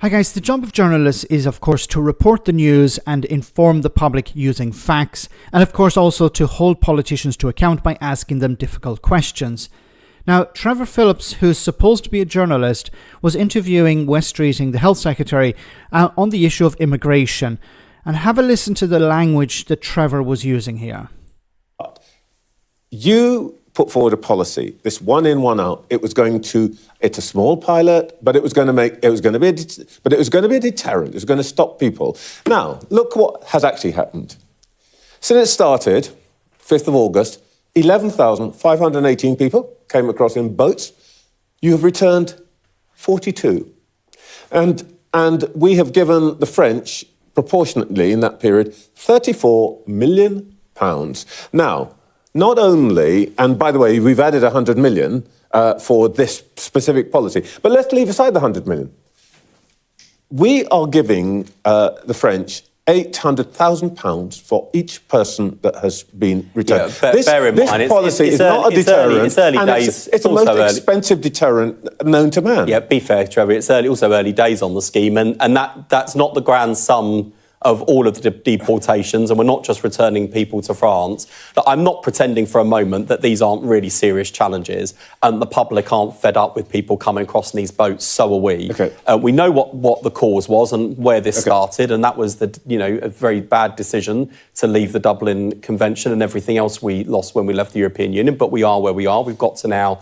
Hi guys, the job of journalists is of course to report the news and inform the public using facts, and of course also to hold politicians to account by asking them difficult questions. Now, Trevor Philips, who's supposed to be a journalist, was interviewing Wes Streeting, the Health Secretary, on the issue of immigration. And have a listen to the language that Trevor was using here. You put forward a policy, this one in, one out. It's a small pilot, but it was going to be a deterrent. It was going to stop people. Now, look what has actually happened. Since it started, 5th of August, 11,518 people came across in boats. You have returned 42. And we have given the French, proportionately in that period, £34 million. Now, not only, and by the way, we've added 100 million for this specific policy, but let's leave aside the 100 million. We are giving the French £800,000 for each person that has been returned. Yeah, bear in mind, this policy is not a deterrent. It's early days. It's the most expensive deterrent known to man. Yeah, be fair, Trevor. It's also early days on the scheme, and that's not the grand sum of all of the deportations, and we're not just returning people to France. But I'm not pretending for a moment that these aren't really serious challenges, and the public aren't fed up with people coming across in these boats. So are we. Okay. We know what the cause was and where this started, and that was a very bad decision to leave the Dublin Convention and everything else we lost when we left the European Union. But we are where we are. We've got to now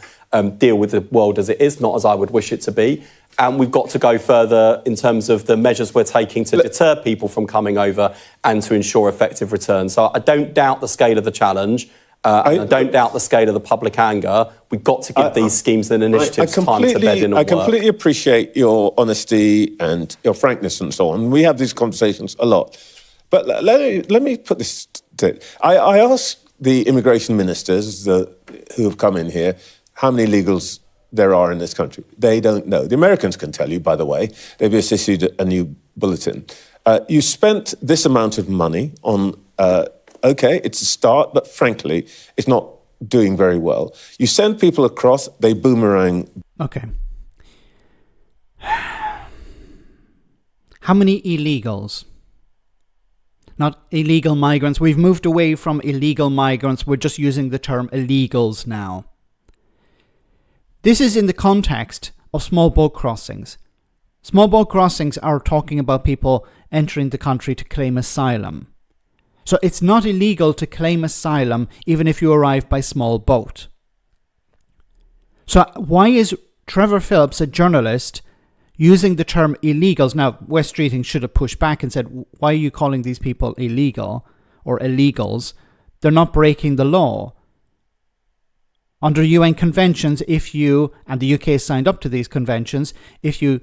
deal with the world as it is, not as I would wish it to be. And we've got to go further in terms of the measures we're taking to deter people from coming over and to ensure effective return. So I don't doubt the scale of the challenge. And I don't doubt the scale of the public anger. We've got to give these schemes and initiatives time to bed in and work. I completely appreciate your honesty and your frankness and so on. We have these conversations a lot. But let me put this to it. I asked the immigration ministers who have come in here how many illegals there are in this country. They don't know. The Americans can tell you, by the way. They've just issued a new bulletin. You spent this amount of money on, it's a start, but frankly, it's not doing very well. You send people across, they boomerang. Okay. How many illegals? Not illegal migrants. We've moved away from illegal migrants. We're just using the term illegals now. This is in the context of small boat crossings. Small boat crossings are talking about people entering the country to claim asylum. So it's not illegal to claim asylum even if you arrive by small boat. So why is Trevor Philips, a journalist, using the term illegals? Now, Wes Streeting should have pushed back and said, why are you calling these people illegal or illegals? They're not breaking the law. Under UN conventions, if you, and the UK signed up to these conventions, if you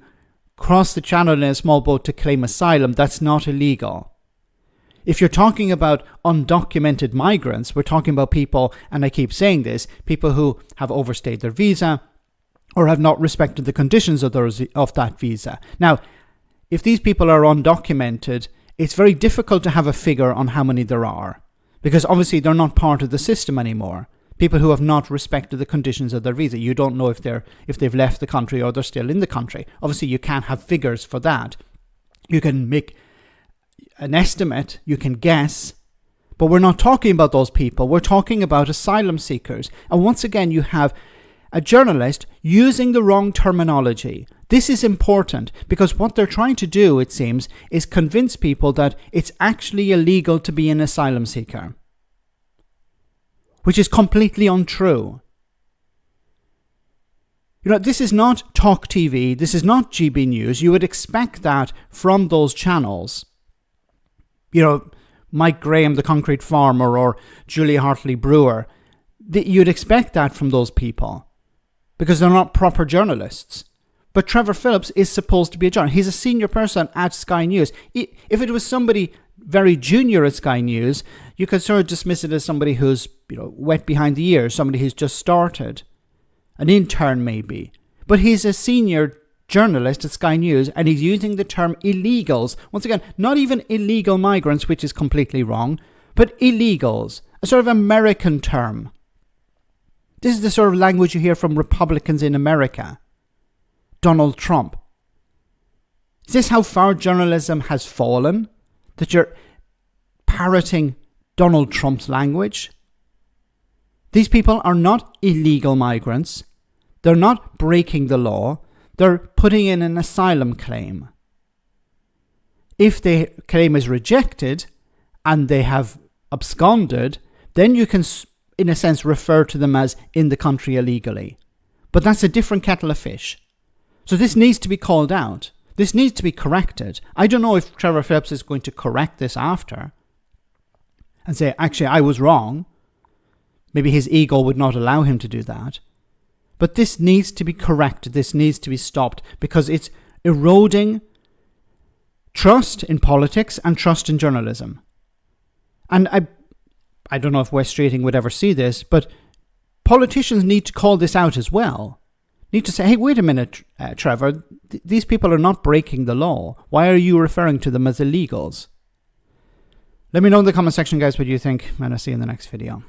cross the channel in a small boat to claim asylum, that's not illegal. If you're talking about undocumented migrants, we're talking about people, and I keep saying this, people who have overstayed their visa or have not respected the conditions of that visa. Now, if these people are undocumented, it's very difficult to have a figure on how many there are, because obviously they're not part of the system anymore. People who have not respected the conditions of their visa. You don't know if they've left the country or they're still in the country. Obviously, you can't have figures for that. You can make an estimate, you can guess, but we're not talking about those people. We're talking about asylum seekers. And once again, you have a journalist using the wrong terminology. This is important because what they're trying to do, it seems, is convince people that it's actually illegal to be an asylum seeker, which is completely untrue. This is not Talk TV, this is not GB News. You would expect that from those channels. Mike Graham, the concrete farmer, or Julie Hartley Brewer. You'd expect that from those people because they're not proper journalists. But Trevor Philips is supposed to be a journalist. He's a senior person at Sky News. If it was somebody very junior at Sky News, you could sort of dismiss it as somebody who's wet behind the ears, somebody who's just started, an intern maybe. But he's a senior journalist at Sky News, and he's using the term illegals. Once again, not even illegal migrants, which is completely wrong, but illegals, a sort of American term. This is the sort of language you hear from Republicans in America. Donald Trump. Is this how far journalism has fallen? That you're parroting Donald Trump's language? These people are not illegal migrants. They're not breaking the law. They're putting in an asylum claim. If the claim is rejected and they have absconded, then you can, in a sense, refer to them as in the country illegally. But that's a different kettle of fish. So this needs to be called out. This needs to be corrected. I don't know if Trevor Philips is going to correct this after and say, actually, I was wrong. Maybe his ego would not allow him to do that. But this needs to be corrected. This needs to be stopped because it's eroding trust in politics and trust in journalism. And I don't know if Wes Streeting would ever see this, but politicians need to call this out as well. Need to say, hey, wait a minute, Trevor, these people are not breaking the law. Why are you referring to them as illegals? Let me know in the comment section, guys, what you think, and I'll see you in the next video.